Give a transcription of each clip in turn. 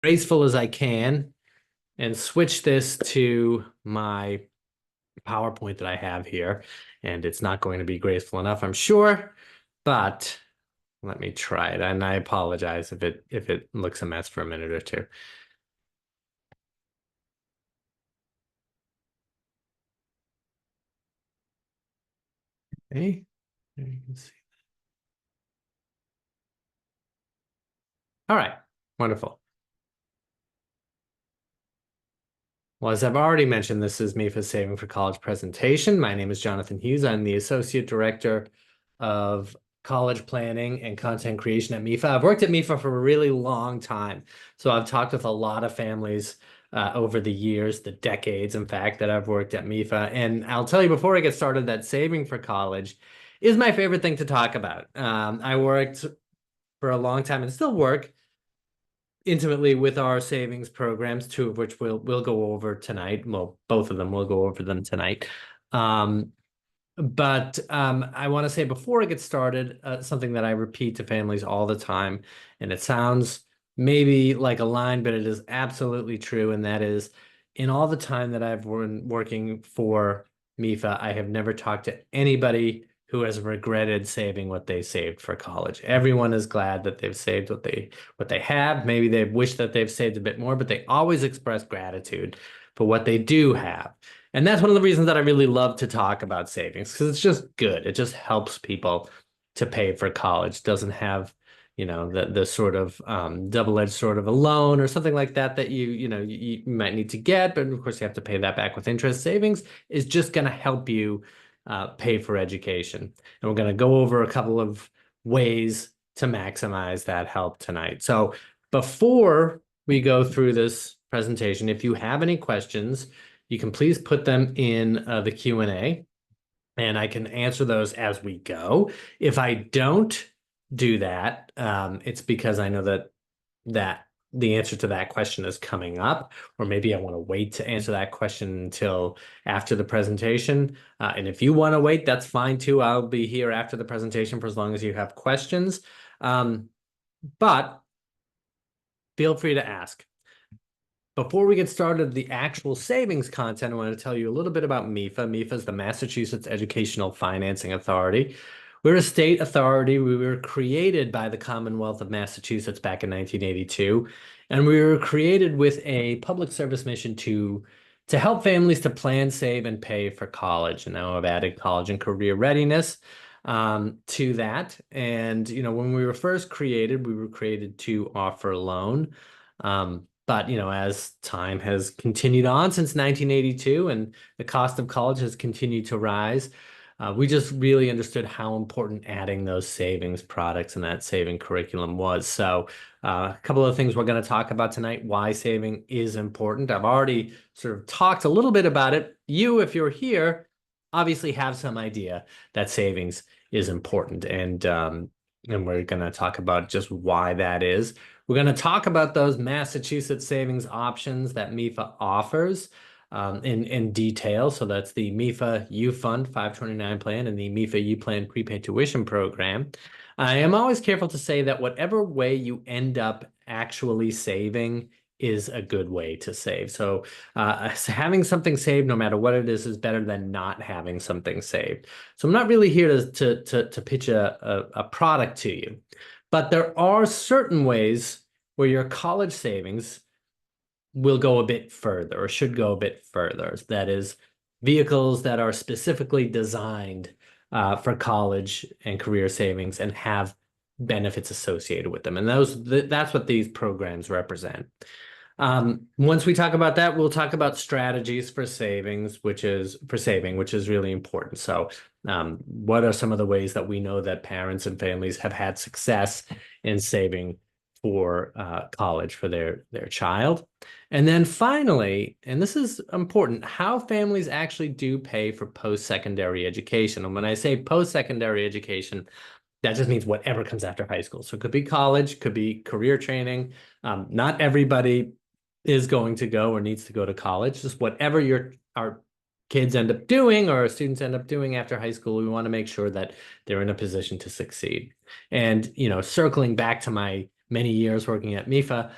graceful as I can and switch this to my PowerPoint that I have here. And it's not going to be graceful enough, I'm sure, but let me try it. And I apologize if it looks a mess for a minute or two. Okay, there you can see. All right, wonderful. Well, as I've already mentioned, this is MEFA's Saving for College presentation. My name is Jonathan Hughes. I'm the Associate Director of College Planning and Content Creation at MEFA. I've worked at MEFA for a really long time. So I've talked with a lot of families over the years, the decades, in fact, that I've worked at MEFA. And I'll tell you before I get started that saving for college is my favorite thing to talk about. I worked for a long time and still work intimately with our savings programs, two of which we'll go over tonight. Well, both of them, we'll go over them tonight. But I want to say before I get started, something that I repeat to families all the time, and it sounds maybe like a line, but it is absolutely true, and that is, in all the time that I've been working for MEFA, I have never talked to anybody who has regretted saving what they saved for college. Everyone is glad that they've saved what they have. Maybe they wish that they've saved a bit more, but they always express gratitude for what they do have. And that's one of the reasons that I really love to talk about savings, because it's just good. It just helps people to pay for college. Doesn't have, the sort of double-edged sort of a loan or something like that that you might need to get, but of course you have to pay that back with interest. Savings is just going to help you pay for education. And we're going to go over a couple of ways to maximize that help tonight. So before we go through this presentation, if you have any questions, you can please put them in the Q&A, and I can answer those as we go. If I don't do that, it's because I know that the answer to that question is coming up, or maybe I want to wait to answer that question until after the presentation. And if you want to wait, that's fine too. I'll be here after the presentation for as long as you have questions. But feel free to ask. Before we get started, the actual savings content, I want to tell you a little bit about MEFA. MEFA is the Massachusetts Educational Financing Authority. We're a state authority. We were created by the Commonwealth of Massachusetts back in 1982, and we were created with a public service mission to help families to plan, save, and pay for college. And now I've added college and career readiness to that. And, when we were first created, we were created to offer a loan. But, as time has continued on since 1982 and the cost of college has continued to rise, we just really understood how important adding those savings products and that saving curriculum was. So a couple of things we're going to talk about tonight, why saving is important. I've already sort of talked a little bit about it. You, if you're here, obviously have some idea that savings is important. And we're going to talk about just why that is. We're going to talk about those Massachusetts savings options that MEFA offers in detail. So that's the MEFA U Fund 529 plan and the MEFA U Plan prepaid tuition program. I am always careful to say that whatever way you end up actually saving is a good way to save. So having something saved, no matter what it is better than not having something saved. So I'm not really here to pitch a product to you. But there are certain ways where your college savings will go a bit further or should go a bit further. That is, vehicles that are specifically designed for college and career savings and have benefits associated with them. And that's what these programs represent. Once we talk about that, we'll talk about strategies for savings, which is really important. So what are some of the ways that we know that parents and families have had success in saving for college for their child? And then finally, and this is important, how families actually do pay for post-secondary education. And when I say post-secondary education, that just means whatever comes after high school. So it could be college, could be career training. Not everybody is going to go or needs to go to college. Just whatever our kids end up doing or our students end up doing after high school, we want to make sure that they're in a position to succeed. And, circling back to my many years working at MEFA,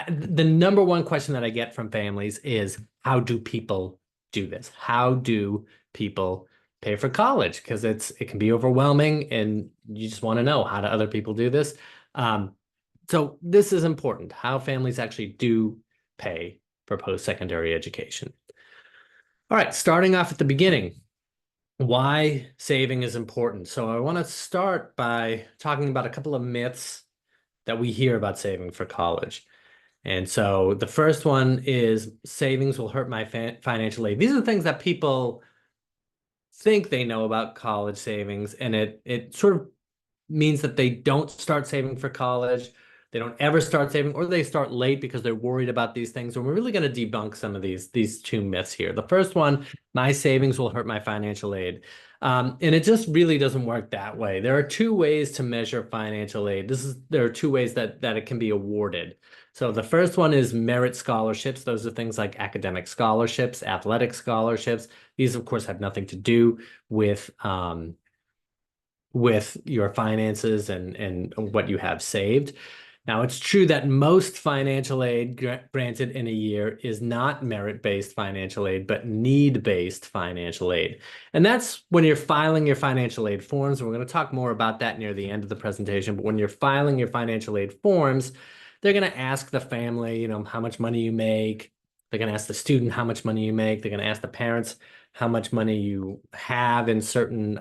The number one question that I get from families is, how do people do this? How do people pay for college? Because it can be overwhelming, and you just want to know, how do other people do this? So this is important, how families actually do pay for post-secondary education. All right, starting off at the beginning, why saving is important. So I want to start by talking about a couple of myths that we hear about saving for college. And so the first one is, savings will hurt my financial aid. These are things that people think they know about college savings, and it sort of means that they don't start saving for college. They don't ever start saving, or they start late because they're worried about these things. And we're really going to debunk some of these two myths here. The first one, my savings will hurt my financial aid. And it just really doesn't work that way. There are two ways to measure financial aid. There are two ways that it can be awarded. So the first one is merit scholarships. Those are things like academic scholarships, athletic scholarships. These, of course, have nothing to do with your finances and what you have saved. Now, it's true that most financial aid granted in a year is not merit-based financial aid, but need-based financial aid. And that's when you're filing your financial aid forms. We're going to talk more about that near the end of the presentation. But when you're filing your financial aid forms, they're going to ask the family, how much money you make. They're going to ask the student how much money you make. They're going to ask the parents how much money you have in certain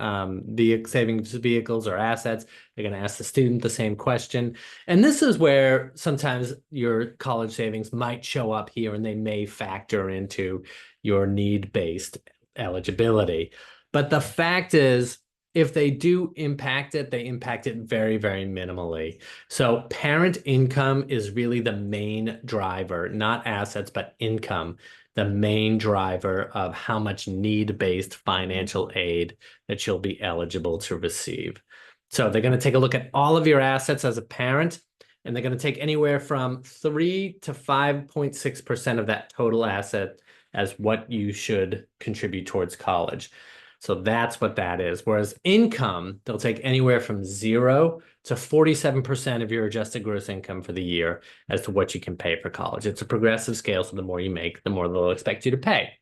savings vehicles or assets. They're going to ask the student the same question. And this is where sometimes your college savings might show up here, and they may factor into your need-based eligibility. But the fact is, if they do impact it, they impact it very, very minimally. So parent income is really the main driver, not assets, but income, the main driver of how much need-based financial aid that you'll be eligible to receive. So they're going to take a look at all of your assets as a parent, and they're going to take anywhere from 3 to 5.6% of that total asset as what you should contribute towards college. So that's what that is. Whereas income, they'll take anywhere from 0 to 47% of your adjusted gross income for the year as to what you can pay for college. It's a progressive scale, so the more you make, the more they'll expect you to pay.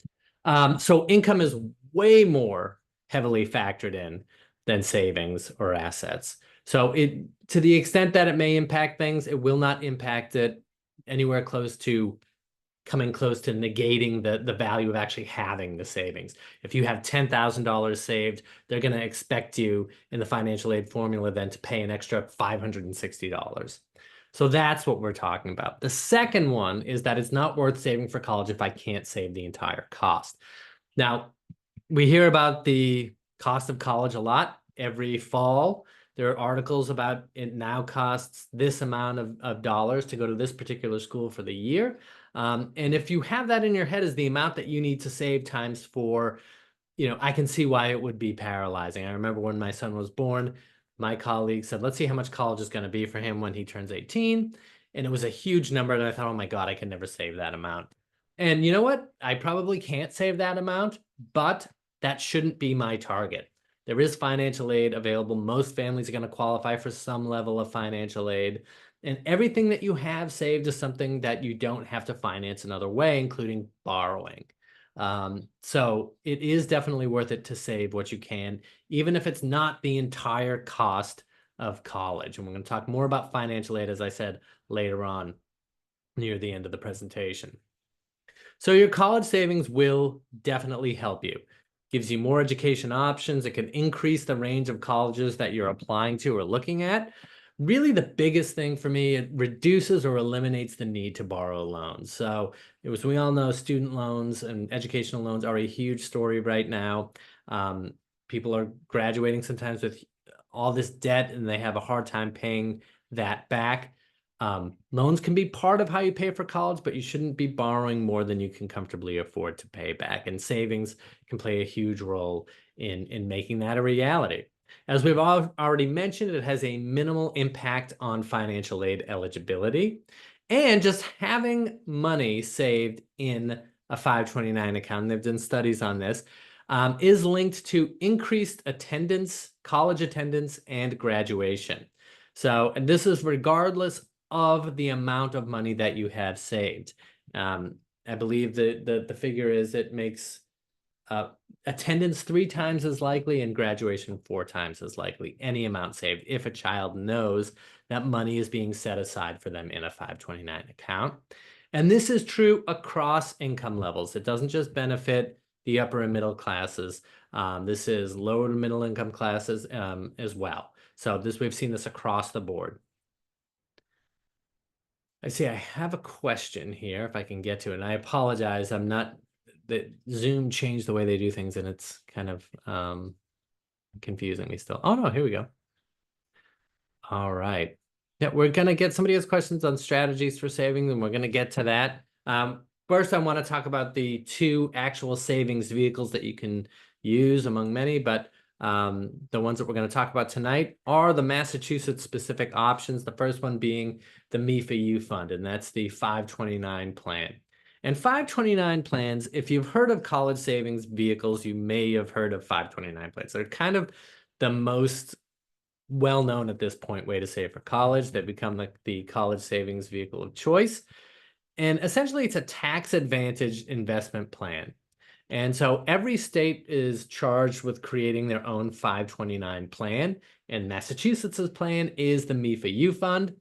So income is way more heavily factored in than savings or assets. So to the extent that it may impact things, it will not impact it anywhere close to coming close to negating the value of actually having the savings. If you have $10,000 saved, they're going to expect you in the financial aid formula then to pay an extra $560. So that's what we're talking about. The second one is that it's not worth saving for college if I can't save the entire cost. Now, we hear about the cost of college a lot. Every fall, there are articles about it now costs this amount of dollars to go to this particular school for the year. And if you have that in your head as the amount that you need to save times 4, I can see why it would be paralyzing. I remember when my son was born, my colleague said, let's see how much college is going to be for him when he turns 18. And it was a huge number. And I thought, oh my God, I can never save that amount. And you know what? I probably can't save that amount, but that shouldn't be my target. There is financial aid available. Most families are going to qualify for some level of financial aid. And everything that you have saved is something that you don't have to finance another way, including borrowing. So it is definitely worth it to save what you can, even if it's not the entire cost of college. And we're going to talk more about financial aid, as I said, later on near the end of the presentation. So your college savings will definitely help you. Gives you more education options. It can increase the range of colleges that you're applying to or looking at. Really, the biggest thing for me, it reduces or eliminates the need to borrow loans. So as we all know, student loans and educational loans are a huge story right now. People are graduating sometimes with all this debt, and they have a hard time paying that back. Loans can be part of how you pay for college, but you shouldn't be borrowing more than you can comfortably afford to pay back. And savings can play a huge role in making that a reality. As we've already mentioned, it has a minimal impact on financial aid eligibility. And just having money saved in a 529 account, and they've done studies on this, is linked to increased attendance, college attendance, and graduation. So, and this is regardless of the amount of money that you have saved. I believe the figure is it makes attendance 3 times as likely and graduation 4 times as likely, any amount saved, if a child knows that money is being set aside for them in a 529 account. And this is true across income levels. It doesn't just benefit the upper and middle classes. This is lower to middle income classes as well. So we've seen this across the board. I see I have a question here, if I can get to it. And I apologize, that Zoom changed the way they do things, and it's kind of confusing me still. Oh no, here we go. All right. Yeah, we're gonna get somebody has questions on strategies for saving, and we're gonna get to that. First, I want to talk about the 2 actual savings vehicles that you can use among many, but the ones that we're going to talk about tonight are the Massachusetts specific options. The first one being the MEFA U Fund, and that's the 529 plan. And 529 plans, if you've heard of college savings vehicles, you may have heard of 529 plans. They're kind of the most well-known at this point way to save for college. They become like the college savings vehicle of choice. And essentially, it's a tax-advantaged investment plan. And so every state is charged with creating their own 529 plan. And Massachusetts' plan is the MEFA U Fund.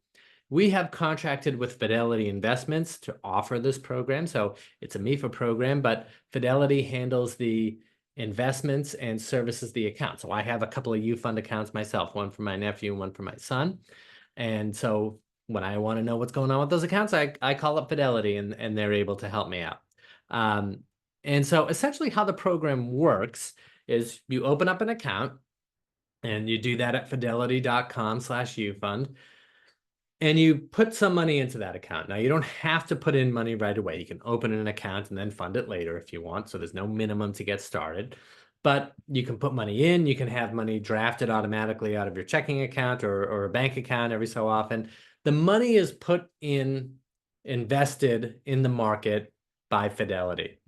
We have contracted with Fidelity Investments to offer this program. So it's a MEFA program, but Fidelity handles the investments and services the account. So I have a couple of U Fund accounts myself, one for my nephew and one for my son. And so when I want to know what's going on with those accounts, I call up Fidelity and they're able to help me out. And so essentially how the program works is you open up an account, and you do that at fidelity.com/ufund. And you put some money into that account. Now, you don't have to put in money right away. You can open an account and then fund it later if you want. So there's no minimum to get started. But you can put money in. You can have money drafted automatically out of your checking account or a bank account every so often. The money is invested in the market by Fidelity.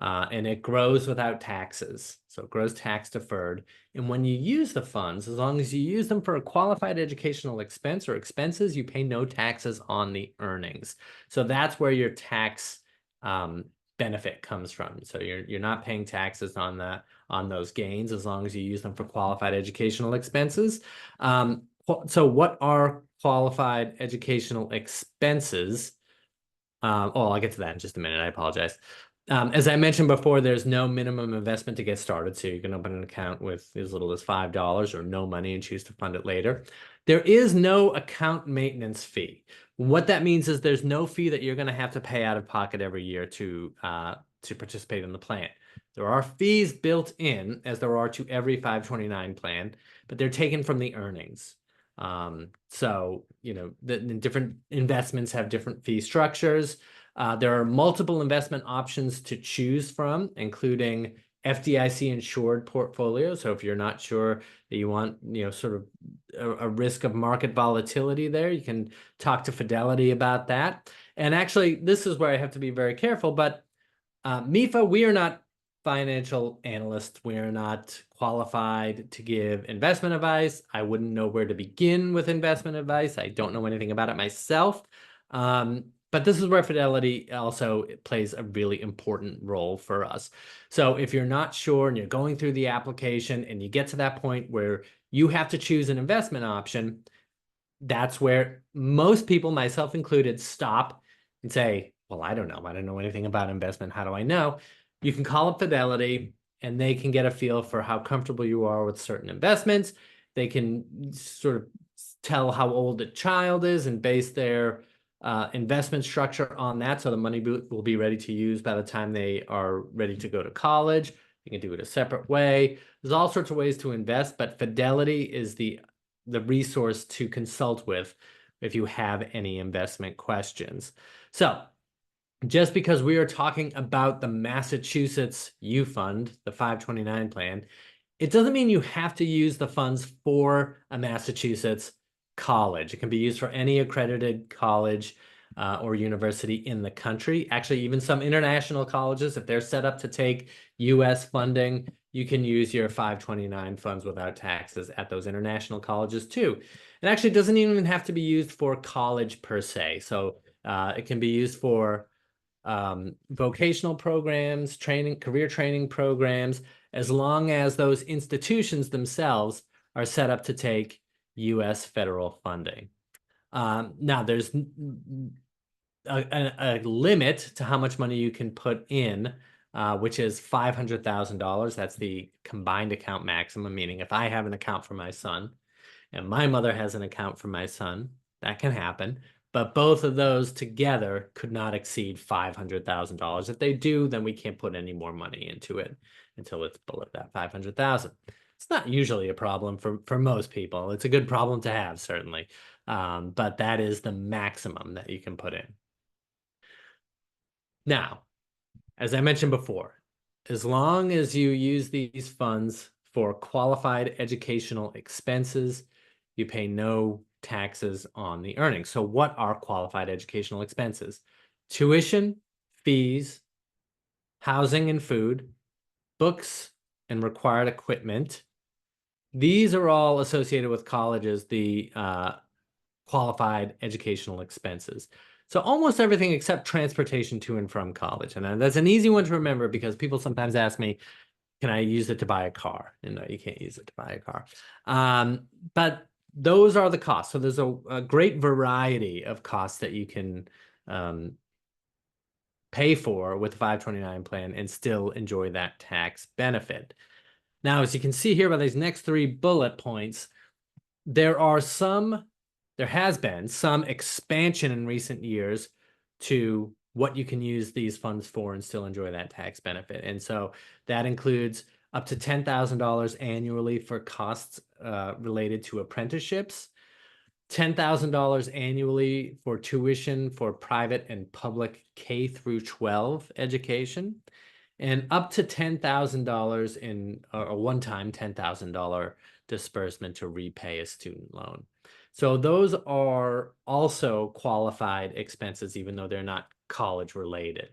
And it grows without taxes. So it grows tax deferred. And when you use the funds, as long as you use them for a qualified educational expense or expenses, you pay no taxes on the earnings. So that's where your tax benefit comes from. So you're not paying taxes on those gains as long as you use them for qualified educational expenses. So what are qualified educational expenses? I'll get to that in just a minute. I apologize. As I mentioned before, there's no minimum investment to get started, so you can open an account with as little as $5 or no money and choose to fund it later. There is no account maintenance fee. What that means is there's no fee that you're going to have to pay out of pocket every year to participate in the plan. There are fees built in, as there are to every 529 plan, but they're taken from the earnings. So, the different investments have different fee structures. There are multiple investment options to choose from, including FDIC insured portfolios. So if you're not sure that you want, sort of a risk of market volatility there, you can talk to Fidelity about that. And actually, this is where I have to be very careful, but MEFA, we are not financial analysts. We are not qualified to give investment advice. I wouldn't know where to begin with investment advice. I don't know anything about it myself. But this is where Fidelity also plays a really important role for us. So if you're not sure and you're going through the application and you get to that point where you have to choose an investment option, that's where most people, myself included, stop and say, well, I don't know. I don't know anything about investment. How do I know? You can call up Fidelity and they can get a feel for how comfortable you are with certain investments. They can sort of tell how old the child is and base their investment structure on that, so the money will be ready to use by the time they are ready to go to college. You can do it a separate way. There's all sorts of ways to invest, but Fidelity is the resource to consult with if you have any investment questions. So just because we are talking about the Massachusetts U Fund, the 529 plan, it doesn't mean you have to use the funds for a Massachusetts college. It can be used for any accredited college or university in the country. Actually, even some international colleges, if they're set up to take U.S. funding, you can use your 529 funds without taxes at those international colleges too. It actually doesn't even have to be used for college per se. So it can be used for vocational programs, career training programs, as long as those institutions themselves are set up to take U.S. federal funding. Now, there's a limit to how much money you can put in, which is $500,000. That's the combined account maximum, meaning if I have an account for my son and my mother has an account for my son, that can happen. But both of those together could not exceed $500,000. If they do, then we can't put any more money into it until it's below that 500,000. It's not usually a problem for most people. It's a good problem to have, certainly. But that is the maximum that you can put in. Now, as I mentioned before, as long as you use these funds for qualified educational expenses, you pay no taxes on the earnings. So what are qualified educational expenses? Tuition, fees, housing and food, books, and required equipment. These are all associated with colleges, the qualified educational expenses. So almost everything except transportation to and from college. And that's an easy one to remember because people sometimes ask me, can I use it to buy a car? And no, you can't use it to buy a car. But those are the costs. So there's a great variety of costs that you can pay for with the 529 plan and still enjoy that tax benefit. Now, as you can see here by these next 3 bullet points, there has been some expansion in recent years to what you can use these funds for and still enjoy that tax benefit. And so that includes up to $10,000 annually for costs related to apprenticeships, $10,000 annually for tuition for private and public K through 12 education, and up to $10,000 in a one-time $10,000 disbursement to repay a student loan. So those are also qualified expenses, even though they're not college related.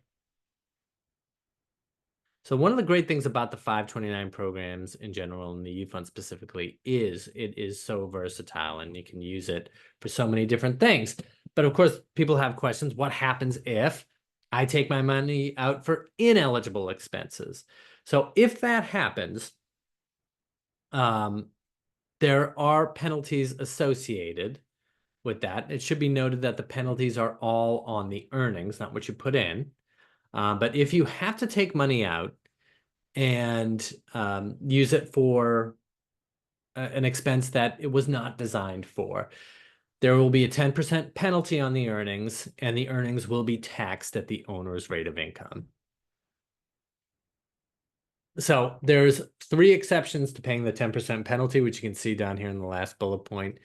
So one of the great things about the 529 programs in general and the U Fund specifically is it is so versatile and you can use it for so many different things. But of course, people have questions. What happens if I take my money out for ineligible expenses? So if that happens, there are penalties associated with that. It should be noted that the penalties are all on the earnings, not what you put in. But if you have to take money out and use it for an expense that it was not designed for, there will be a 10% penalty on the earnings, and the earnings will be taxed at the owner's rate of income. So there's 3 exceptions to paying the 10% penalty, which you can see down here in the last bullet point: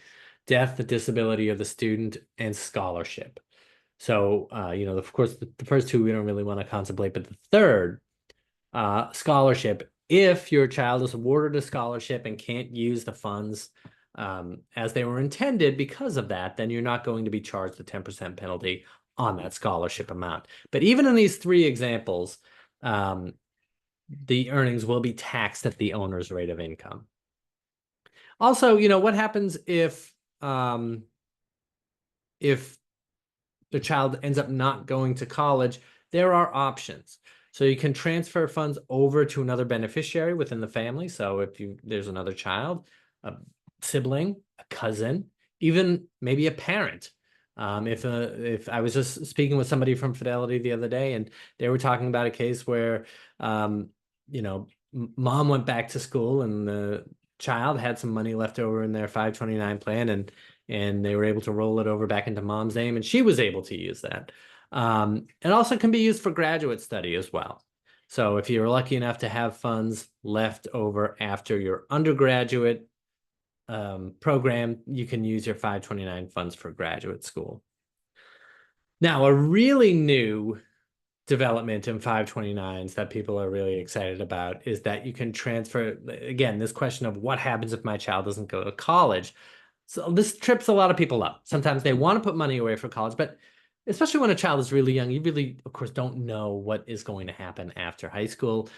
death, the disability of the student, and scholarship. So, of course, the first 2 we don't really want to contemplate, but the third, scholarship, if your child is awarded a scholarship and can't use the funds as they were intended because of that, then you're not going to be charged the 10% penalty on that scholarship amount. But even in these 3 examples, the earnings will be taxed at the owner's rate of income. Also, what happens if the child ends up not going to college? There are options. So you can transfer funds over to another beneficiary within the family. So if there's another child, a sibling, a cousin, even maybe a parent. If I was just speaking with somebody from Fidelity the other day, and they were talking about a case where mom went back to school and the child had some money left over in their 529 plan, and they were able to roll it over back into mom's name, and she was able to use that. It also can be used for graduate study as well. So if you're lucky enough to have funds left over after your undergraduate program, you can use your 529 funds for graduate school. Now, a really new development in 529s that people are really excited about is that you can transfer, again, this question of what happens if my child doesn't go to college. So this trips a lot of people up. Sometimes they want to put money away for college, but especially when a child is really young, you really, of course, don't know what is going to happen after high school.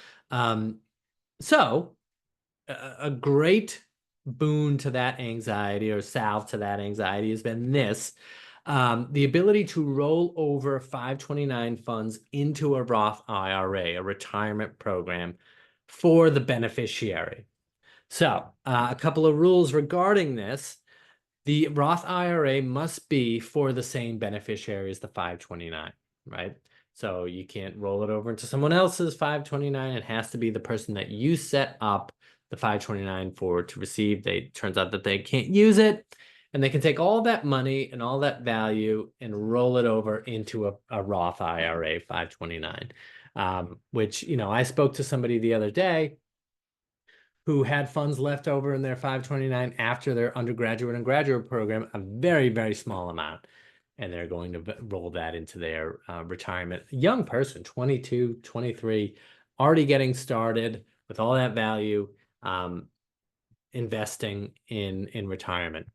So a great boon to that anxiety or salve to that anxiety has been this. The ability to roll over 529 funds into a Roth IRA, a retirement program for the beneficiary. So a couple of rules regarding this. The Roth IRA must be for the same beneficiary as the 529, right? So you can't roll it over into someone else's 529. It has to be the person that you set up the 529 for to receive. Turns out that they can't use it, and they can take all that money and all that value and roll it over into a Roth IRA 529, which, I spoke to somebody the other day who had funds left over in their 529 after their undergraduate and graduate program, a very, very small amount. And they're going to roll that into their retirement. Young person, 22, 23, already getting started with all that value, investing in retirement.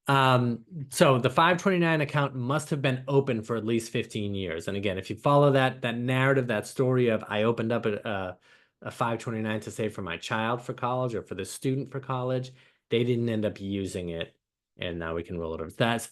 So the 529 account must have been open for at least 15 years. And again, if you follow that narrative, that story of I opened up a 529 to save for my child for college or for the student for college, they didn't end up using it, and now we can roll it over. That's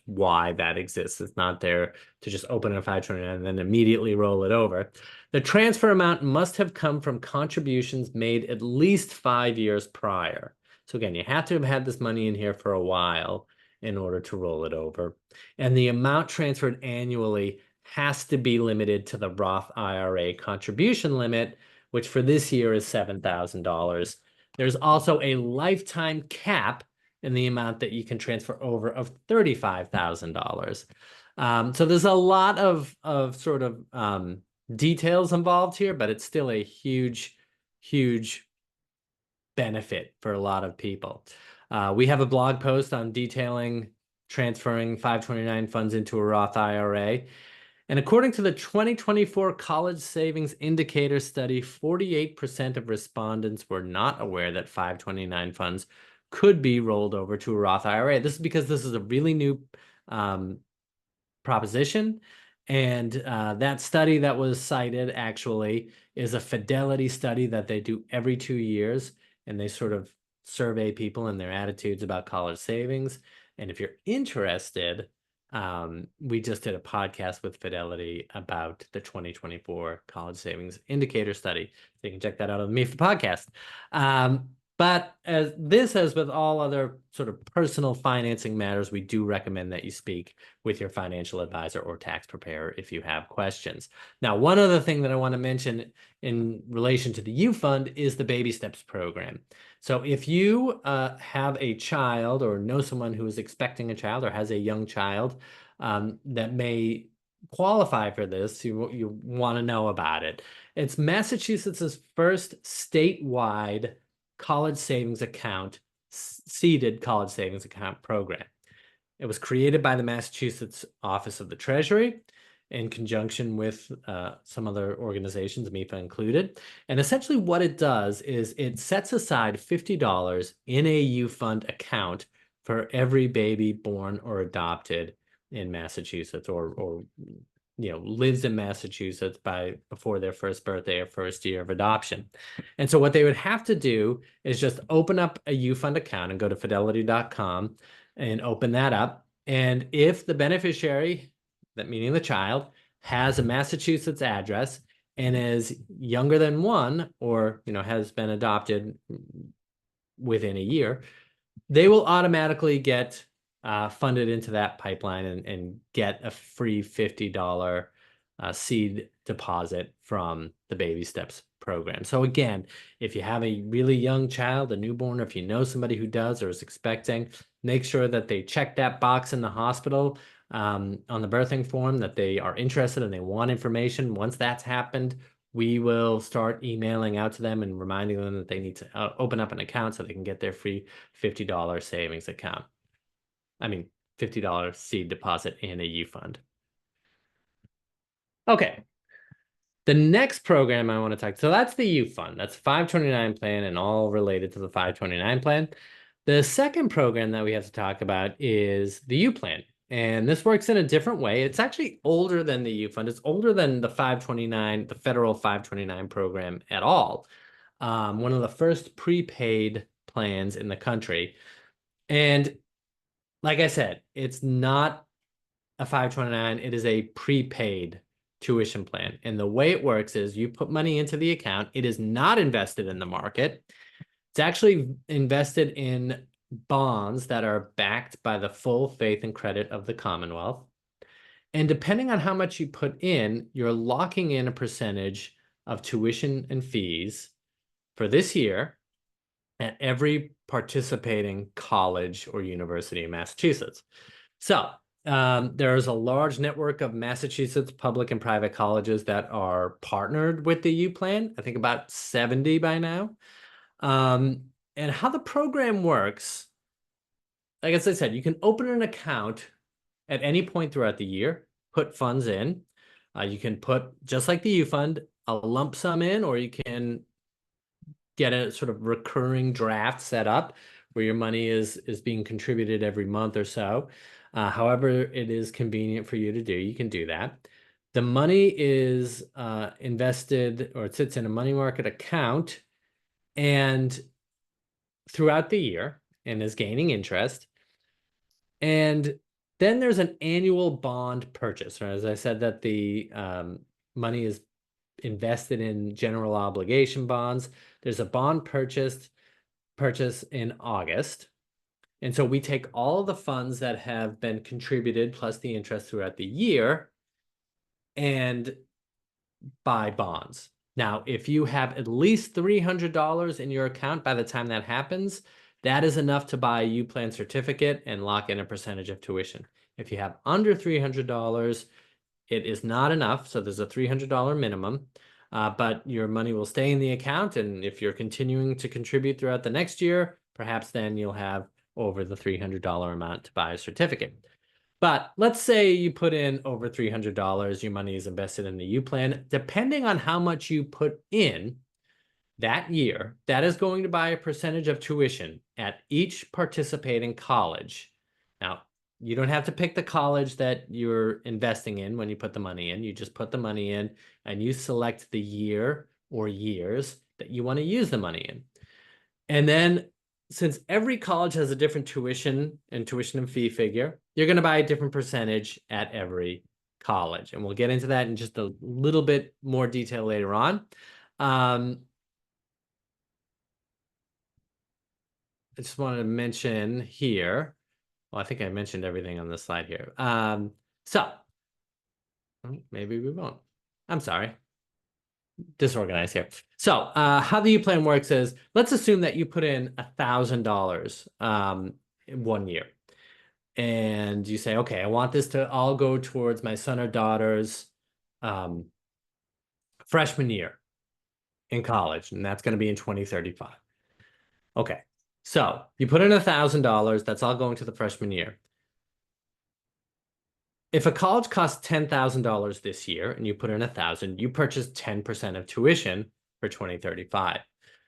why that exists. It's not there to just open a 529 and then immediately roll it over. The transfer amount must have come from contributions made at least 5 years prior. So again, you have to have had this money in here for a while in order to roll it over. And the amount transferred annually has to be limited to the Roth IRA contribution limit, which for this year is $7,000. There's also a lifetime cap in the amount that you can transfer over of $35,000. So there's a lot of sort of details involved here, but it's still a huge, huge benefit for a lot of people. We have a blog post on detailing transferring 529 funds into a Roth IRA. And according to the 2024 College Savings Indicator study, 48% of respondents were not aware that 529 funds could be rolled over to a Roth IRA. This is because this is a really new proposition. And that study that was cited actually is a Fidelity study that they do every 2 years. And they sort of survey people and their attitudes about college savings. And if you're interested, we just did a podcast with Fidelity about the 2024 College Savings Indicator Study. So you can check that out on the MEFA podcast. But as with all other sort of personal financing matters, we do recommend that you speak with your financial advisor or tax preparer if you have questions. Now, one other thing that I want to mention in relation to the U Fund is the Baby Steps program. So if you have a child or know someone who is expecting a child or has a young child that may qualify for this, you want to know about it. It's Massachusetts's first statewide college savings account, seeded college savings account program. It was created by the Massachusetts Office of the Treasury in conjunction with some other organizations, MEFA included. And essentially what it does is it sets aside $50 in a U Fund account for every baby born or adopted in Massachusetts or lives in Massachusetts before their first birthday or first year of adoption. And so what they would have to do is just open up a U Fund account and go to fidelity.com and open that up. And if the beneficiary, that meaning the child, has a Massachusetts address and is younger than 1 or has been adopted within a year, they will automatically get funded into that pipeline and get a free $50 seed deposit from the Baby Steps program. So again, if you have a really young child, a newborn, or if you know somebody who does or is expecting, make sure that they check that box in the hospital on the birthing form that they are interested and they want information. Once that's happened, we will start emailing out to them and reminding them that they need to open up an account so they can get their free $50 savings account. $50 seed deposit in a U Fund. Okay. The next program I want to talk, so that's the U Fund. That's 529 plan and all related to the 529 plan. The second program that we have to talk about is the U Plan. And this works in a different way. It's actually older than the U Fund. It's older than the 529, the federal 529 program at all. One of the first prepaid plans in the country. And like I said, it's not a 529, it is a prepaid tuition plan. And the way it works is you put money into the account. It is not invested in the market. It's actually invested in bonds that are backed by the full faith and credit of the Commonwealth. And depending on how much you put in, you're locking in a percentage of tuition and fees for this year at every participating college or university in Massachusetts. So there's a large network of Massachusetts public and private colleges that are partnered with the U Plan. I think about 70 by now. And how the program works, like as I said, you can open an account at any point throughout the year, put funds in. You can put, just like the U Fund, a lump sum in, or you can get a sort of recurring draft set up where your money is being contributed every month or so. However it is convenient for you to do, you can do that. The money is invested, or it sits in a money market account and throughout the year and is gaining interest. And then there's an annual bond purchase. Or as I said, that the money is invested in general obligation bonds. There's a bond purchase in August. And so we take all of the funds that have been contributed plus the interest throughout the year and buy bonds. Now, if you have at least $300 in your account by the time that happens, that is enough to buy a U Plan certificate and lock in a percentage of tuition. If you have under $300, it is not enough. So there's a $300 minimum, but your money will stay in the account. And if you're continuing to contribute throughout the next year, perhaps then you'll have over the $300 amount to buy a certificate. But let's say you put in over $300, your money is invested in the U Plan. Depending on how much you put in that year, that is going to buy a percentage of tuition at each participating college. Now, you don't have to pick the college that you're investing in when you put the money in. You just put the money in and you select the year or years that you want to use the money in. And then since every college has a different tuition and fee figure, you're going to buy a different percentage at every college. And we'll get into that in just a little bit more detail later on. I just wanted to mention here, well, I think I mentioned everything on this slide here. So maybe we won't. I'm sorry. Disorganized here. So how the U Plan works is, let's assume that you put in $1,000 in 1 year. And you say, okay, I want this to all go towards my son or daughter's freshman year in college. And that's going to be in 2035. Okay. So you put in $1,000, that's all going to the freshman year. If a college costs $10,000 this year and you put in 1,000, you purchase 10% of tuition for 2035.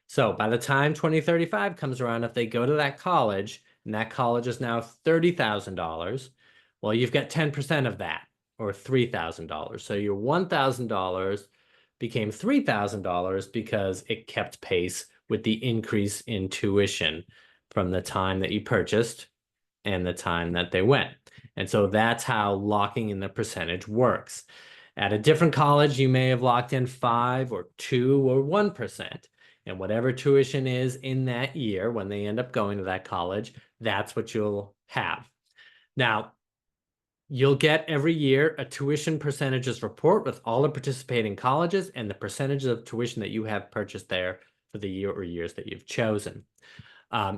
So by the time 2035 comes around, if they go to that college and that college is now $30,000, well, you've got 10% of that, or $3,000. So your $1,000 became $3,000 because it kept pace with the increase in tuition from the time that you purchased and the time that they went. And so that's how locking in the percentage works. At a different college, you may have locked in 5 or 2 or 1%. And whatever tuition is in that year, when they end up going to that college, that's what you'll have. Now, you'll get every year a tuition percentages report with all the participating colleges and the percentage of tuition that you have purchased there for the year or years that you've chosen.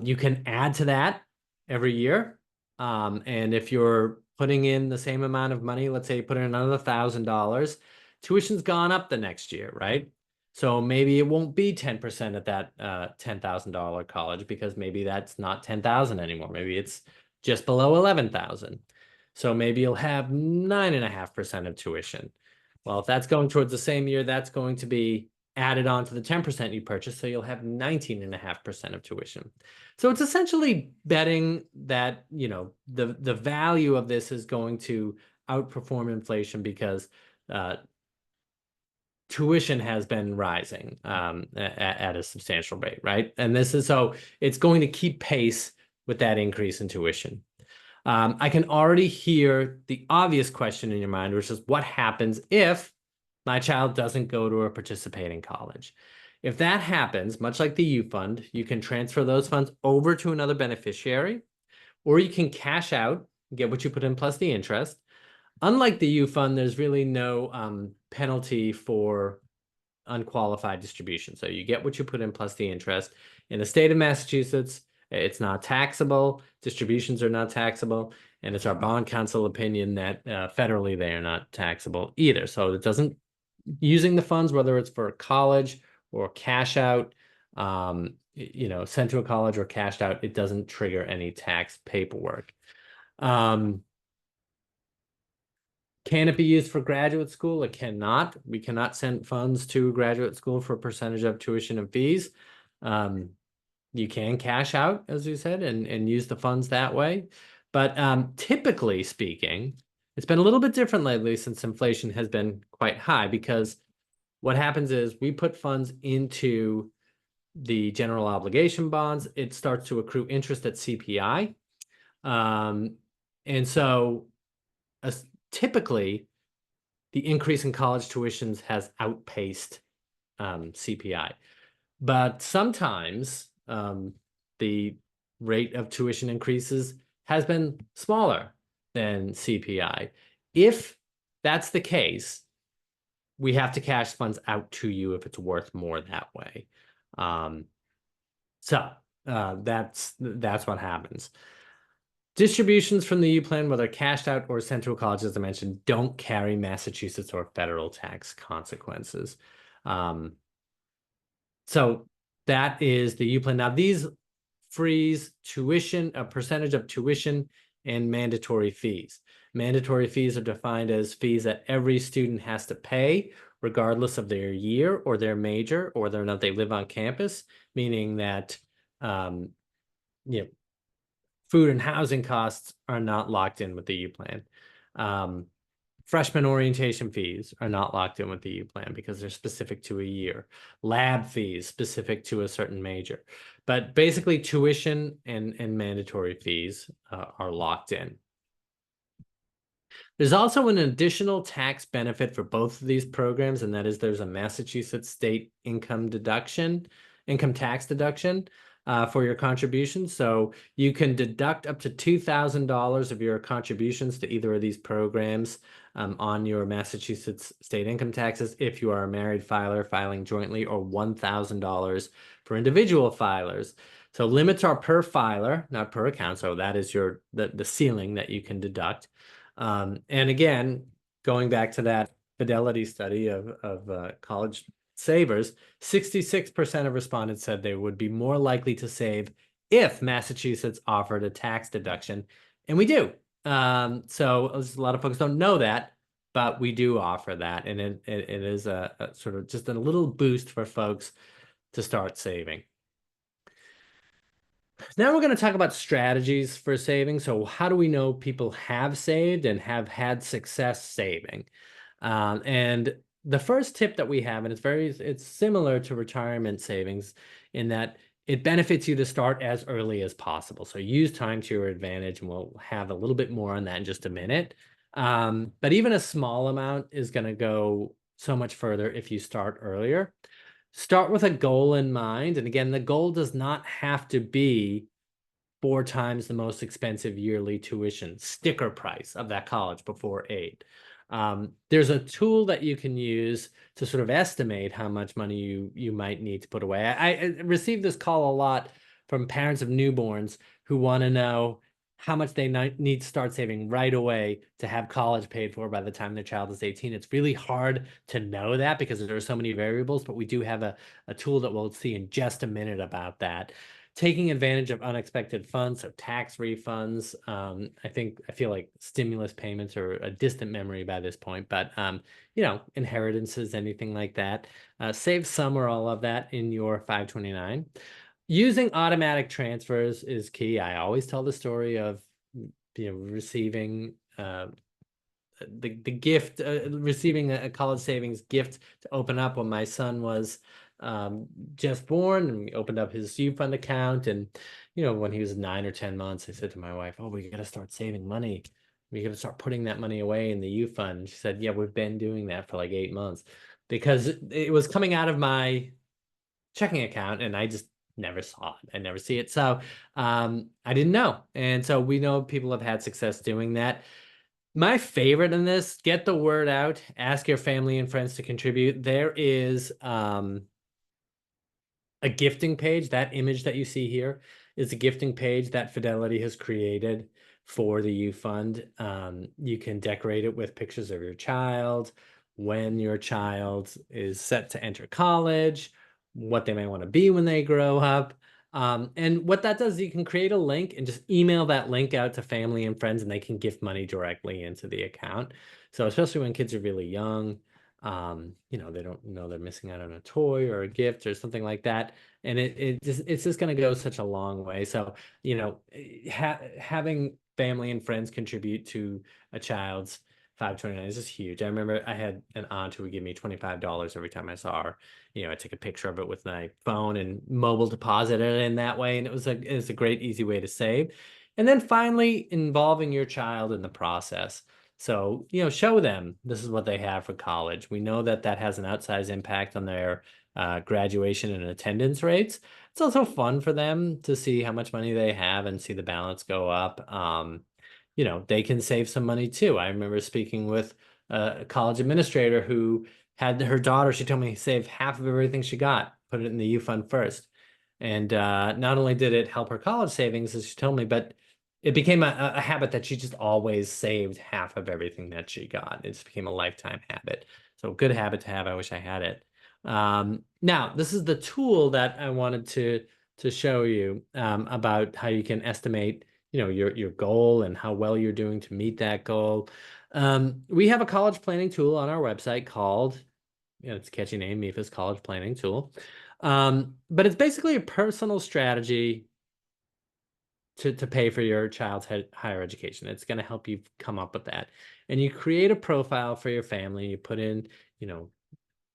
You can add to that every year. And if you're putting in the same amount of money, let's say you put in another $1,000, tuition's gone up the next year, right? So maybe it won't be 10% at that $10,000 college, because maybe that's not 10,000 anymore. Maybe it's just below 11,000. So maybe you'll have 9.5% of tuition. Well, if that's going towards the same year, that's going to be added on to the 10% you purchased, so you'll have 19.5% of tuition. So it's essentially betting that, you know, the value of this is going to outperform inflation, because tuition has been rising at a substantial rate, right? And this is so it's going to keep pace with that increase in tuition. I can already hear the obvious question in your mind, which is what happens if my child doesn't go to a participating college? If that happens, much like the U Fund, you can transfer those funds over to another beneficiary, or you can cash out, get what you put in plus the interest. Unlike the U Fund, there's really no penalty for unqualified distribution. So you get what you put in plus the interest. In the state of Massachusetts, it's not taxable. Distributions are not taxable. And it's our bond council opinion that federally they are not taxable either. So it doesn't, using the funds, whether it's for college or cash out, sent to a college or cashed out, it doesn't trigger any tax paperwork. Can it be used for graduate school? It cannot. We cannot send funds to graduate school for a percentage of tuition and fees. You can cash out, as you said, and use the funds that way. But typically speaking, it's been a little bit different lately since inflation has been quite high, because what happens is we put funds into the general obligation bonds. It starts to accrue interest at CPI. And so typically, the increase in college tuitions has outpaced CPI. But sometimes the rate of tuition increases has been smaller than CPI. If that's the case, we have to cash funds out to you if it's worth more that way. That's what happens. Distributions from the U plan, whether cashed out or sent to a college, as I mentioned, don't carry Massachusetts or federal tax consequences. So that is the U plan. Now, these freeze tuition, a percentage of tuition, and mandatory fees. Mandatory fees are defined as fees that every student has to pay, regardless of their year or their major or whether or not they live on campus, meaning that food and housing costs are not locked in with the U plan. Freshman orientation fees are not locked in with the U plan because they're specific to a year. Lab fees specific to a certain major. But basically tuition and mandatory fees are locked in. There's also an additional tax benefit for both of these programs, and that is there's a Massachusetts state income tax deduction for your contributions. So you can deduct up to $2,000 of your contributions to either of these programs on your Massachusetts state income taxes if you are a married filer filing jointly, or $1,000 for individual filers. So limits are per filer, not per account. So that is the ceiling that you can deduct. And again, going back to that fidelity study of college savers, 66% of respondents said they would be more likely to save if Massachusetts offered a tax deduction, and we do. So a lot of folks don't know that, but we do offer that, and it is a sort of just a little boost for folks to start saving. Now we're going to talk about strategies for saving. So how do we know people have saved and have had success saving? And the first tip that we have, and it's similar to retirement savings in that it benefits you to start as early as possible. So use time to your advantage, and we'll have a little bit more on that in just a minute. But even a small amount is going to go so much further if you start earlier. Start with a goal in mind. And again, the goal does not have to be 4 times the most expensive yearly tuition sticker price of that college before aid. There's a tool that you can use to sort of estimate how much money you might need to put away. I received this call a lot from parents of newborns who want to know how much they need to start saving right away to have college paid for by the time their child is 18. It's really hard to know that because there are so many variables, but we do have a tool that we'll see in just a minute about that. Taking advantage of unexpected funds, so tax refunds. I feel like stimulus payments are a distant memory by this point, but inheritances, anything like that. Save some or all of that in your 529. Using automatic transfers is key. I always tell the story of receiving the gift, receiving a college savings gift to open up when my son was just born, and we opened up his U Fund account. And when he was 9 or 10 months, I said to my wife, "Oh, we got to start saving money. We got to start putting that money away in the U Fund." She said, "Yeah, we've been doing that for like 8 months," because it was coming out of my checking account, and I just never saw it. I never see it. So I didn't know. And so we know people have had success doing that. My favorite in this, get the word out, ask your family and friends to contribute. There is a gifting page. That image that you see here is a gifting page that Fidelity has created for the U Fund. You can decorate it with pictures of your child, when your child is set to enter college, what they may want to be when they grow up. And what that does is you can create a link and just email that link out to family and friends, and they can gift money directly into the account. So especially when kids are really young, they don't know they're missing out on a toy or a gift or something like that. And it's just going to go such a long way. So, having family and friends contribute to a child's 529 is just huge. I remember I had an aunt who would give me $25 every time I saw her. I took a picture of it with my phone and mobile deposit it in that way. And it was a great, easy way to save. And then finally, involving your child in the process. So, show them this is what they have for college. We know that has an outsized impact on their graduation and attendance rates. It's also fun for them to see how much money they have and see the balance go up. They can save some money too. I remember speaking with a college administrator who had her daughter, she told me, save half of everything she got, put it in the U Fund first. And not only did it help her college savings, as she told me, but it became a habit that she just always saved half of everything that she got. It just became a lifetime habit. So good habit to have. I wish I had it. Now, this is the tool that I wanted to show you about how you can estimate, your goal and how well you're doing to meet that goal. We have a college planning tool on our website called, it's a catchy name, MEFA's College Planning Tool. But it's basically a personal strategy to pay for your child's higher education. It's going to help you come up with that. And you create a profile for your family. You put in, your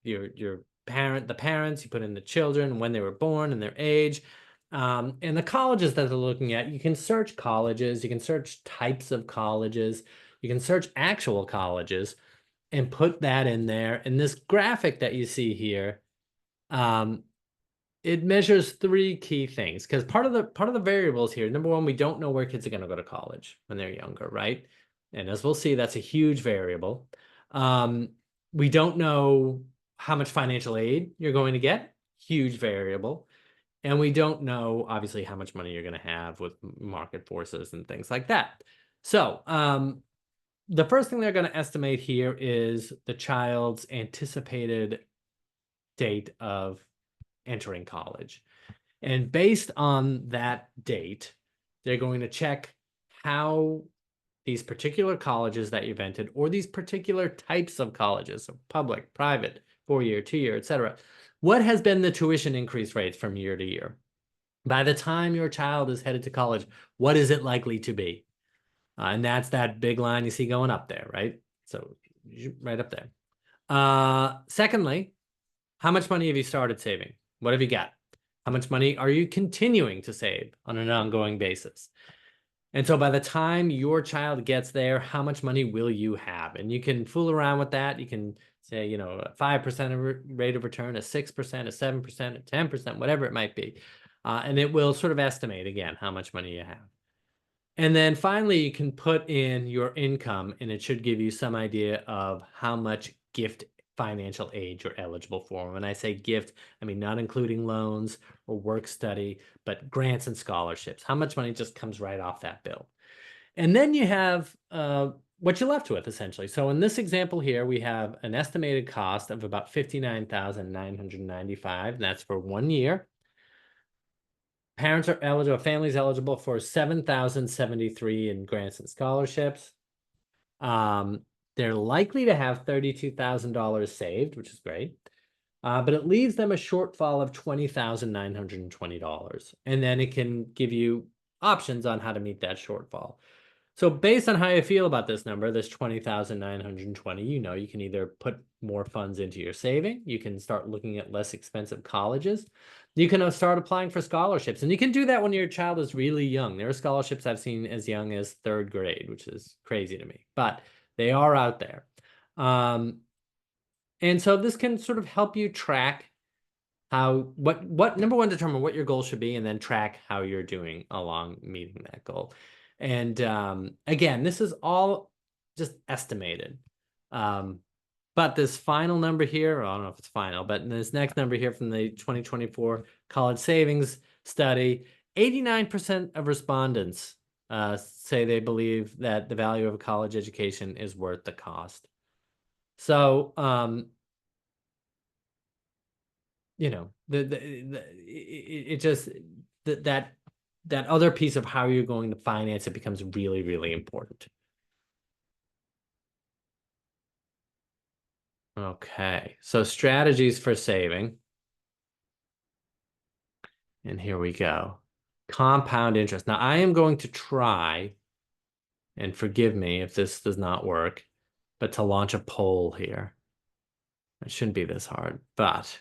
the parents, you put in the children, when they were born and their age. And the colleges that they're looking at, you can search colleges, you can search types of colleges, you can search actual colleges and put that in there. And this graphic that you see here, it measures three key things, because part of the variables here, number one, we don't know where kids are going to go to college when they're younger, right? And as we'll see, that's a huge variable. We don't know how much financial aid you're going to get, huge variable. And we don't know, obviously, how much money you're going to have with market forces and things like that. So the first thing they're going to estimate here is the child's anticipated date of entering college. And based on that date, they're going to check how these particular colleges that you've entered, or these particular types of colleges, so public, private, 4-year, 2-year, etc., what has been the tuition increase rates from year to year? By the time your child is headed to college, what is it likely to be? And that's that big line you see going up there, right? So right up there. Secondly, how much money have you started saving? What have you got? How much money are you continuing to save on an ongoing basis? And so by the time your child gets there, how much money will you have? And you can fool around with that. You can say, a 5% rate of return, a 6%, a 7%, a 10%, whatever it might be. And it will sort of estimate, again, how much money you have. And then finally, you can put in your income, and it should give you some idea of how much gift financial aid you're eligible for. When I say gift, I mean not including loans or work study, but grants and scholarships. How much money just comes right off that bill. And then you have what you're left with, essentially. So in this example here, we have an estimated cost of about $59,995, and that's for 1 year. Parents are eligible, families eligible for $7,073 in grants and scholarships. They're likely to have $32,000 saved, which is great. But it leaves them a shortfall of $20,920. And then it can give you options on how to meet that shortfall. So based on how you feel about this number, this 20,920, you can either put more funds into your saving. You can start looking at less expensive colleges. You can start applying for scholarships. And you can do that when your child is really young. There are scholarships I've seen as young as third grade, which is crazy to me, but they are out there. And so this can sort of help you track what number one, determine what your goal should be, and then track how you're doing along meeting that goal. And again, this is all just estimated. But this final number here, I don't know if it's final, but this next number here from the 2024 college savings study, 89% of respondents say they believe that the value of a college education is worth the cost. So, that other piece of how you're going to finance it becomes really, really important. Okay, so strategies for saving. And here we go. Compound interest. Now, I am going to try, and forgive me if this does not work, but to launch a poll here. It shouldn't be this hard, but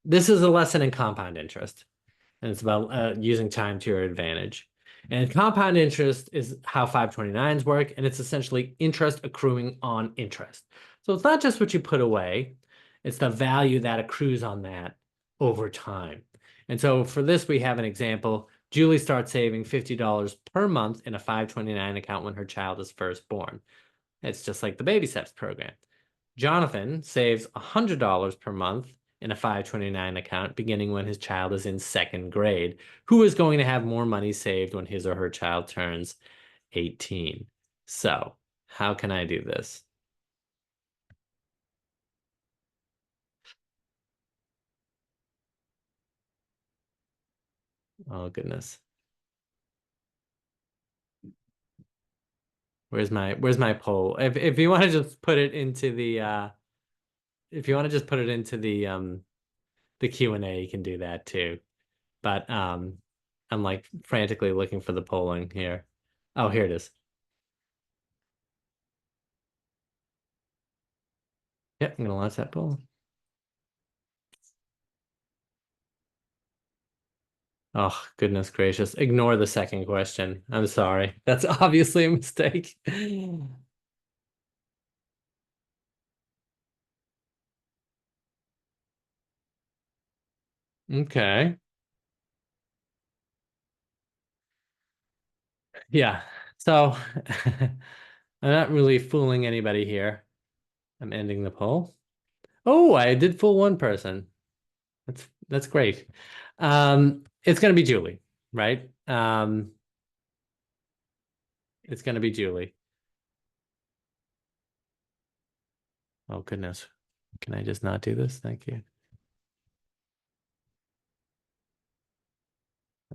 this is a lesson in compound interest. And it's about using time to your advantage. And compound interest is how 529s work, and it's essentially interest accruing on interest. So it's not just what you put away, it's the value that accrues on that over time. And so for this, we have an example. Julie starts saving $50 per month in a 529 account when her child is first born. It's just like the Baby Steps program. Jonathan saves $100 per month in a 529 account beginning when his child is in second grade. Who is going to have more money saved when his or her child turns 18? So how can I do this? Oh, goodness. Where's my poll? If you want to just put it into the if you want to just put it into the Q&A, you can do that too. But I'm like frantically looking for the polling here. Oh, here it is. Yep, I'm gonna launch that poll. Oh, goodness gracious. Ignore the second question. I'm sorry. That's obviously a mistake. Okay. Yeah. So I'm not really fooling anybody here. I'm ending the poll. Oh, I did fool one person. That's great. It's gonna be Julie, right? It's gonna be Julie. Oh goodness. Can I just not do this? Thank you.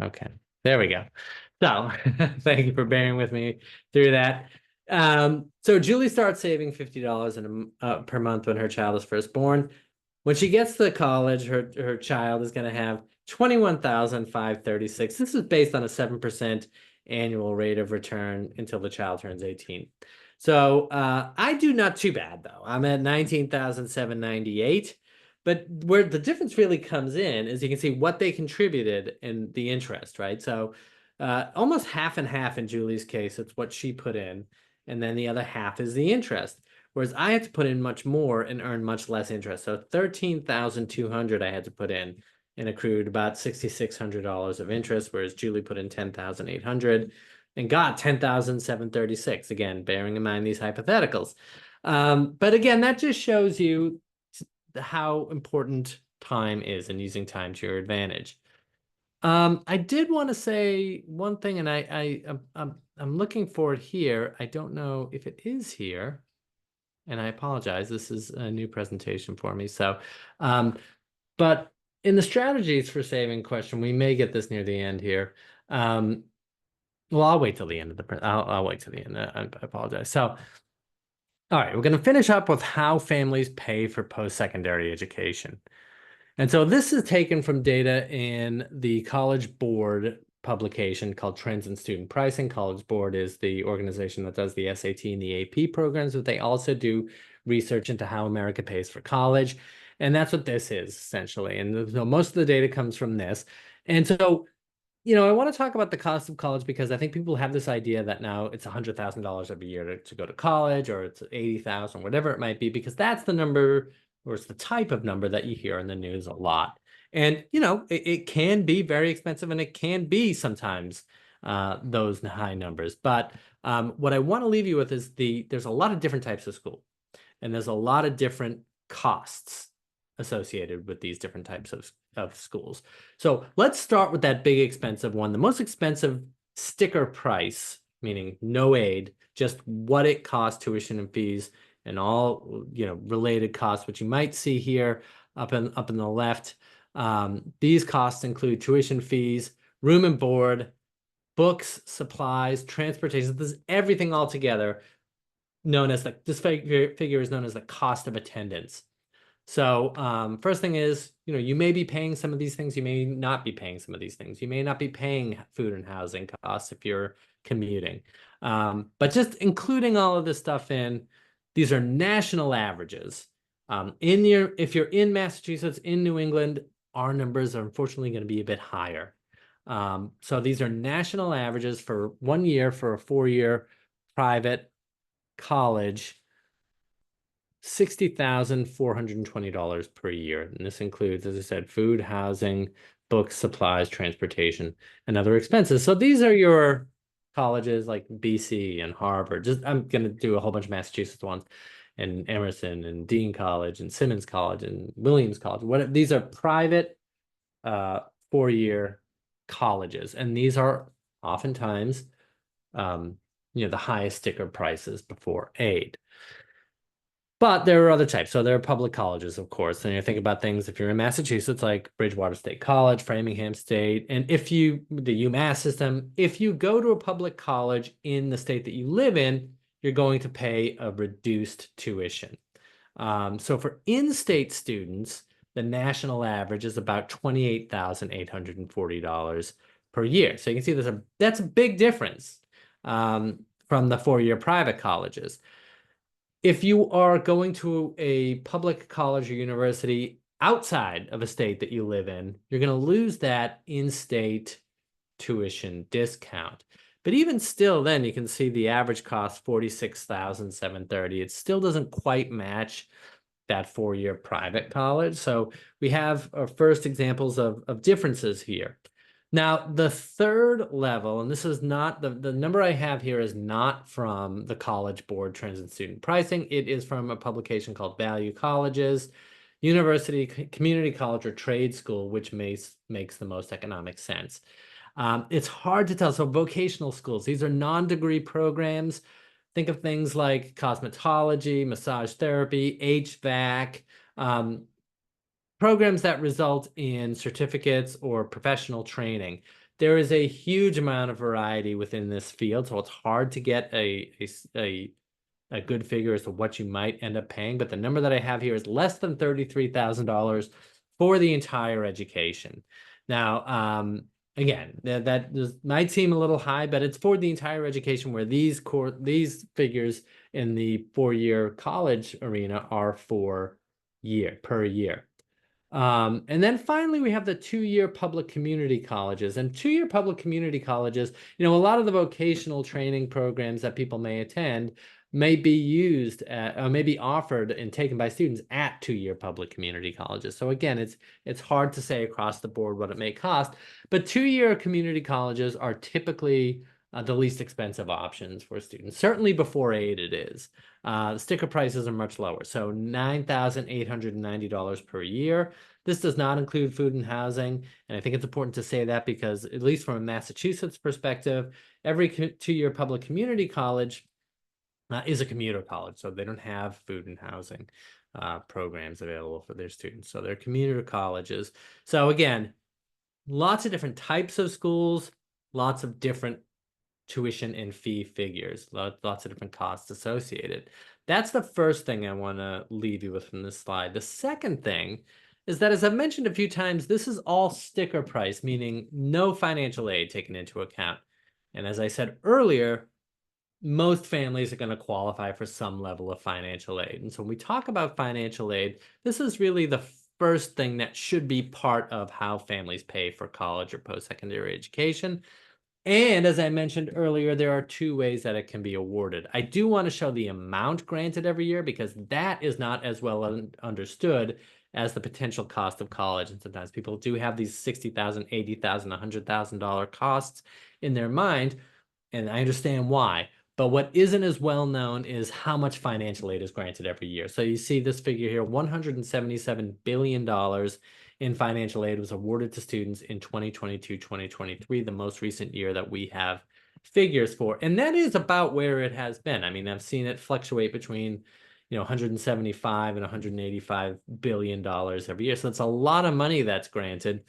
Okay, there we go. So thank you for bearing with me through that. So Julie starts saving $50 per month when her child is first born. When she gets to college, her child is going to have 21,536. This is based on a 7% annual rate of return until the child turns 18. So I do not too bad though. I'm at 19,798. But where the difference really comes in is you can see what they contributed in the interest, right? So almost half and half in Julie's case, it's what she put in. And then the other half is the interest. Whereas I had to put in much more and earn much less interest. So 13,200 I had to put in and accrued about $6,600 of interest, whereas Julie put in 10,800 and got 10,736. Again, bearing in mind these hypotheticals. But again, that just shows you how important time is and using time to your advantage. I did want to say one thing, and I'm looking for it here. I don't know if it is here, and I apologize. This is a new presentation for me. So, but in the strategies for saving question, we may get this near the end here. Well, I'll wait till the end of the I'll wait till the end. I apologize. So, all right, we're going to finish up with how families pay for post-secondary education. And so this is taken from data in the College Board publication called Trends in Student Pricing. College Board is the organization that does the SAT and the AP programs, but they also do research into how America pays for college. And that's what this is essentially. And so most of the data comes from this. And so, I want to talk about the cost of college because I think people have this idea that now it's $100,000 every year to go to college, or it's 80,000, whatever it might be, because that's the number, or it's the type of number that you hear in the news a lot. And, it can be very expensive, and it can be sometimes those high numbers. But what I want to leave you with is there's a lot of different types of school, and there's a lot of different costs associated with these different types of schools. So let's start with that big expensive one. The most expensive sticker price, meaning no aid, just what it costs, tuition and fees, and all related costs, which you might see here up in the left. These costs include tuition fees, room and board, books, supplies, transportation. This is everything all together, known as this figure is known as the cost of attendance. So first thing is, you may be paying some of these things. You may not be paying some of these things. You may not be paying food and housing costs if you're commuting. But just including all of this stuff in, these are national averages. If you're in Massachusetts, in New England, our numbers are unfortunately going to be a bit higher. So these are national averages for 1 year for a 4-year private college. $60,420 per year. And this includes, as I said, food, housing, books, supplies, transportation, and other expenses. So these are your colleges like BC and Harvard. I'm going to do a whole bunch of Massachusetts ones, and Emerson and Dean College and Simmons College and Williams College. These are private 4-year colleges, and these are oftentimes the highest sticker prices before aid. But there are other types. So there are public colleges, of course. And you think about things, if you're in Massachusetts, like Bridgewater State College, Framingham State, and the UMass system, if you go to a public college in the state that you live in, you're going to pay a reduced tuition. So for in-state students, the national average is about $28,840 per year. So you can see that's a big difference from the 4-year private colleges. If you are going to a public college or university outside of a state that you live in, you're going to lose that in-state tuition discount. But even still, then you can see the average cost, $46,730. It still doesn't quite match that 4-year private college. So we have our first examples of differences here. Now, the third level, and this is not, the number I have here is not from the College Board Trends in Student Pricing. It is from a publication called Value Colleges, University, Community College, or Trade School, which makes the most economic sense. It's hard to tell. So vocational schools, these are non-degree programs. Think of things like cosmetology, massage therapy, HVAC, programs that result in certificates or professional training. There is a huge amount of variety within this field, so it's hard to get a good figure as to what you might end up paying. But the number that I have here is less than $33,000 for the entire education. Now, again, that might seem a little high, but it's for the entire education, where these figures in the 4-year college arena are per year. And then finally, we have the 2-year public community colleges. And 2-year public community colleges, a lot of the vocational training programs that people may attend may be used may be offered and taken by students at 2-year public community colleges. So again, it's hard to say across the board what it may cost, but 2-year community colleges are typically the least expensive options for students. Certainly before aid it is. The sticker prices are much lower, so $9,890 per year. This does not include food and housing, and I think it's important to say that because, at least from a Massachusetts perspective, every 2-year public community college is a commuter college, so they don't have food and housing programs available for their students. So they're commuter colleges. So again, lots of different types of schools, lots of different tuition and fee figures, lots of different costs associated. That's the first thing I want to leave you with from this slide. The second thing is that, as I've mentioned a few times, this is all sticker price, meaning no financial aid taken into account. And as I said earlier, most families are going to qualify for some level of financial aid. And so when we talk about financial aid, this is really the first thing that should be part of how families pay for college or post-secondary education. And as I mentioned earlier, there are two ways that it can be awarded. I do want to show the amount granted every year because that is not as well understood as the potential cost of college. And sometimes people do have these $60,000, $80,000, $100,000 costs in their mind, and I understand why. But what isn't as well known is how much financial aid is granted every year. So you see this figure here, $177 billion in financial aid was awarded to students in 2022-2023, the most recent year that we have figures for. And that is about where it has been. I mean, I've seen it fluctuate between 175 and 185 billion dollars every year. So it's a lot of money that's granted.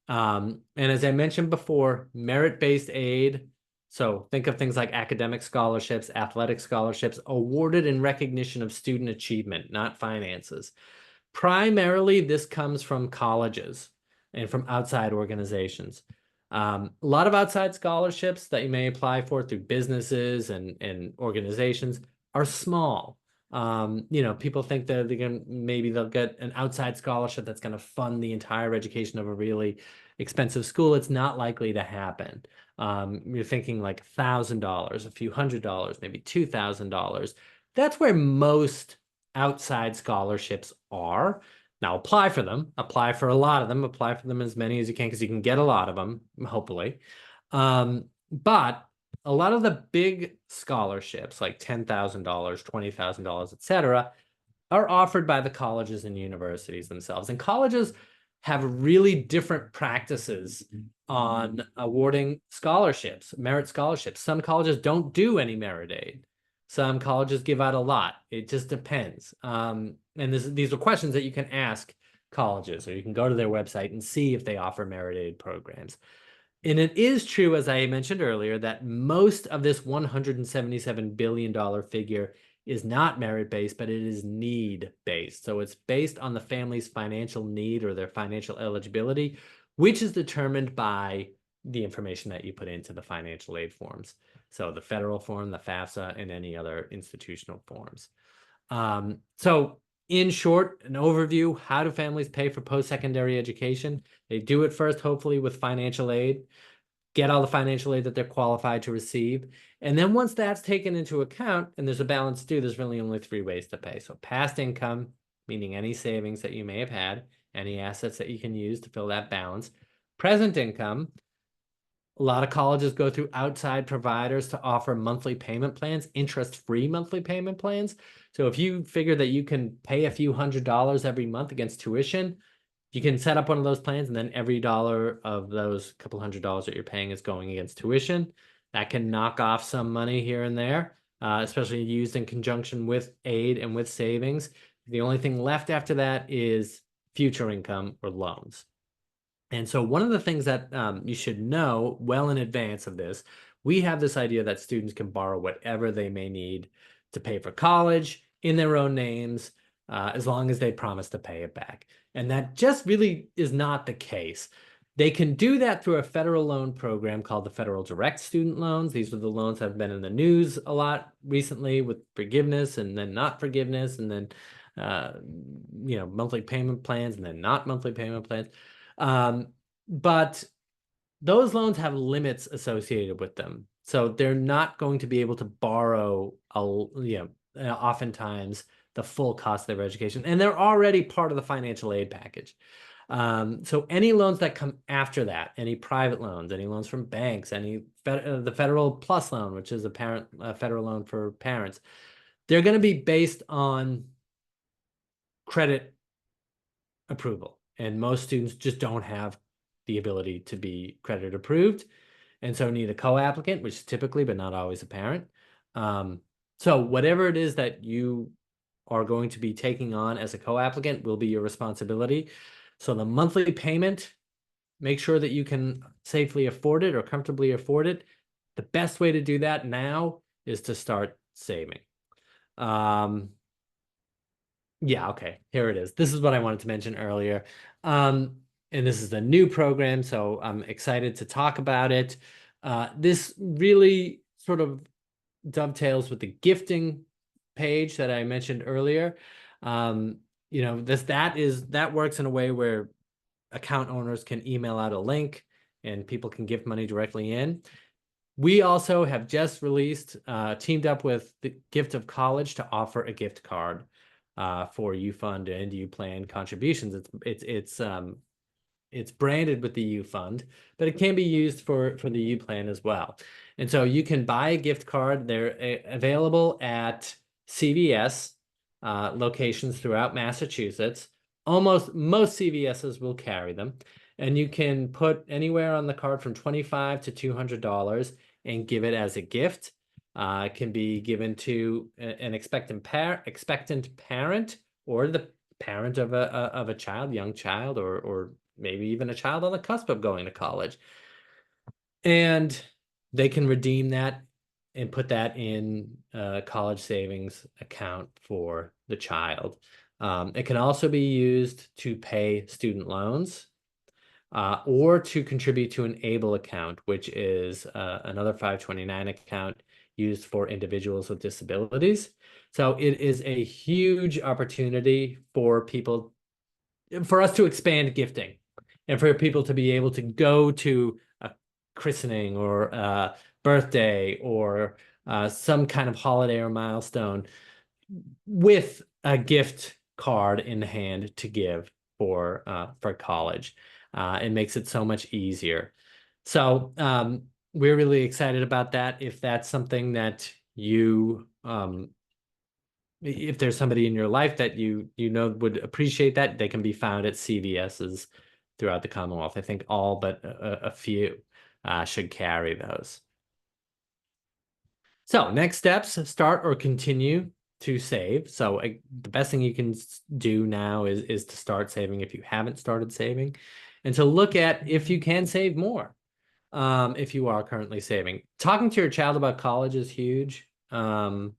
And as I mentioned before, merit-based aid. So think of things like academic scholarships, athletic scholarships, awarded in recognition of student achievement, not finances. Primarily, this comes from colleges and from outside organizations. A lot of outside scholarships that you may apply for through businesses and organizations are small. People think that maybe they'll get an outside scholarship that's going to fund the entire education of a really expensive school. It's not likely to happen. You're thinking like $1,000, a few $100s, maybe $2,000. That's where most outside scholarships are. Now apply for them, apply for a lot of them, apply for them as many as you can because you can get a lot of them, hopefully. But a lot of the big scholarships like $10,000, $20,000, etc., are offered by the colleges and universities themselves. And colleges have really different practices on awarding scholarships, merit scholarships. Some colleges don't do any merit aid. Some colleges give out a lot. It just depends. And these are questions that you can ask colleges, or you can go to their website and see if they offer merit aid programs. And it is true, as I mentioned earlier, that most of this $177 billion figure is not merit-based, but it is need-based. So it's based on the family's financial need or their financial eligibility, which is determined by the information that you put into the financial aid forms. So the federal form, the FAFSA, and any other institutional forms. So in short, an overview, how do families pay for post-secondary education? They do it first, hopefully, with financial aid, get all the financial aid that they're qualified to receive. And then once that's taken into account, and there's a balance due, there's really only three ways to pay. So past income, meaning any savings that you may have had, any assets that you can use to fill that balance. Present income, a lot of colleges go through outside providers to offer monthly payment plans, interest-free monthly payment plans. So if you figure that you can pay a few $100s every month against tuition, you can set up one of those plans, and then every dollar of those couple $100s that you're paying is going against tuition. That can knock off some money here and there, especially used in conjunction with aid and with savings. The only thing left after that is future income or loans. And so one of the things that you should know well in advance of this, we have this idea that students can borrow whatever they may need to pay for college in their own names, as long as they promise to pay it back. And that just really is not the case. They can do that through a federal loan program called the Federal Direct Student Loans. These are the loans that have been in the news a lot recently with forgiveness and then not forgiveness, and then monthly payment plans and then not monthly payment plans. But those loans have limits associated with them. So they're not going to be able to borrow, oftentimes the full cost of their education. And they're already part of the financial aid package. So any loans that come after that, any private loans, any loans from banks, the Federal Plus loan, which is a federal loan for parents, they're going to be based on credit approval. And most students just don't have the ability to be credit approved, and so need a co-applicant, which is typically, but not always, a parent. So whatever it is that you are going to be taking on as a co-applicant will be your responsibility. So the monthly payment, make sure that you can safely afford it or comfortably afford it. The best way to do that now is to start saving. Yeah, okay, here it is. This is what I wanted to mention earlier. And this is a new program, so I'm excited to talk about it. This really sort of dovetails with the gifting page that I mentioned earlier. Um, that works in a way where account owners can email out a link and people can gift money directly in. We also have just released, teamed up with the Gift of College to offer a gift card for U-Fund and U-Plan contributions. It's branded with the U-Fund, but it can be used for the U-Plan as well. And so you can buy a gift card. They're available at CVS locations throughout Massachusetts. Almost most CVSs will carry them. And you can put anywhere on the card from $25 to $200 and give it as a gift. It can be given to an expectant parent or the parent of a child, young child, or maybe even a child on the cusp of going to college. And they can redeem that and put that in a college savings account for the child. It can also be used to pay student loans or to contribute to an ABLE account, which is another 529 account used for individuals with disabilities. So it is a huge opportunity for us to expand gifting and for people to be able to go to a christening or a birthday or some kind of holiday or milestone with a gift card in hand to give for college. It makes it so much easier. So we're really excited about that. If that's something that if there's somebody in your life that you know would appreciate that, they can be found at CVS's throughout the Commonwealth. I think all but a few should carry those. So next steps, start or continue to save. So the best thing you can do now is to start saving if you haven't started saving, and to look at if you can save more if you are currently saving. Talking to your child about college is huge. You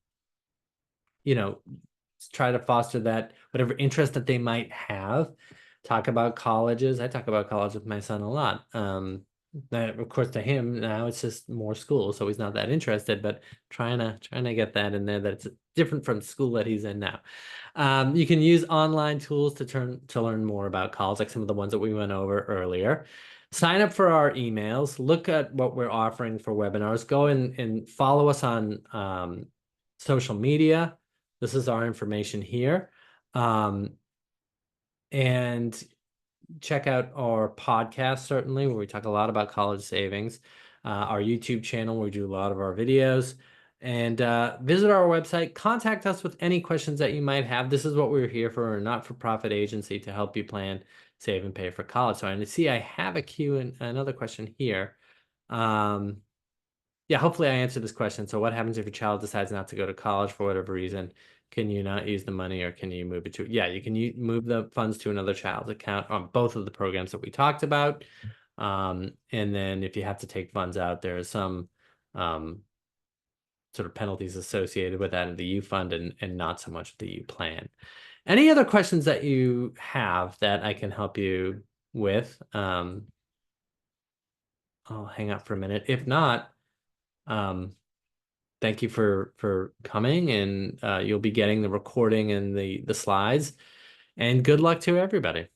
know, try to foster that whatever interest that they might have. Talk about colleges. I talk about college with my son a lot. That of course to him now it's just more school, so he's not that interested, but trying to get that in there that it's different from school that he's in now. You can use online tools to learn more about college, like some of the ones that we went over earlier. Sign up for our emails, look at what we're offering for webinars, go and follow us on social media. This is our information here. And check out our podcast, certainly, where we talk a lot about college savings. Our YouTube channel, where we do a lot of our videos. And visit our website. Contact us with any questions that you might have. This is what we're here for, a not-for-profit agency to help you plan, save, and pay for college. So I see I have a Q and another question here. Yeah, hopefully I answered this question. So what happens if your child decides not to go to college for whatever reason? Can you not use the money, or can you move it to, yeah, you can move the funds to another child's account on both of the programs that we talked about. And then if you have to take funds out, there are some sort of penalties associated with that in the U fund and not so much the U plan. Any other questions that you have that I can help you with? I'll hang up for a minute. If not, thank you for coming, and you'll be getting the recording and the slides. And good luck to everybody.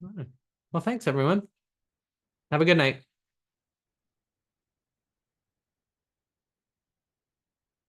All right. Well, thanks everyone. Have a good night.